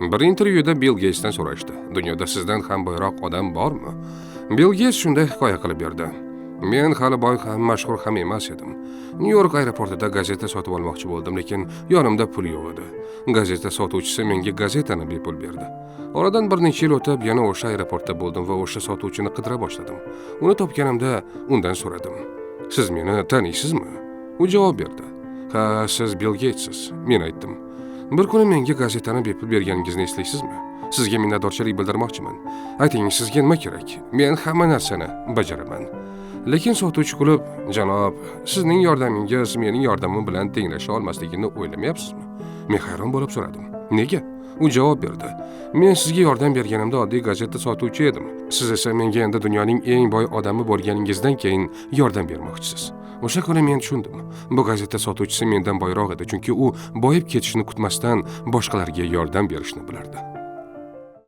Bir intervyuda Bill Gatesdan so'rashdi. Dunyoda sizdan ham boyroq odam bormi? Bill Gates shunday hikoya qilib berdi. Men hali boy ham, mashhur ham emas edim. Nyu-York aeroportida gazeta sotib olmoqchi bo'ldim, lekin yonimda pul yo'q edi. Gazeta sotuvchisi menga gazetani bepul berdi. Oradan bir necha yil o'tib, yana o'sha aeroportda bo'ldim va o'sha sotuvchini qidira boshladim. Uni topganimda undan so'radim. Siz meni taniysizmi? U javob berdi. Ha, siz Bill Gatesiz. Men aytdim. Bir kuni menga gazetani bepul berganingizni eslaysizmi? Sizga minnatdorchilik bildirmoqchiman. Ayting, sizga nima kerak? Men hamma narsani bajaraman. Lekin sotuvchi kulib, "Janob, sizning yordamingiz mening yordamim bilan tenglasha olmasligini o'ylamayapsizmi?" Men hayron bo'lib so'radim. "Nega?" U javob berdi. "Men sizga yordam berganimda oddiy gazeta sotuvchi edim. Siz esa menga endi dunyoning eng boy odami bo'lganingizdan keyin yordam bermoqchisiz." O'sha kuni men tushundim. Bu gazeta sotuvchisi mendan boyroq edi, chunki u boyib ketishni kutmasdan boshqalarga yordam berishni bilardi.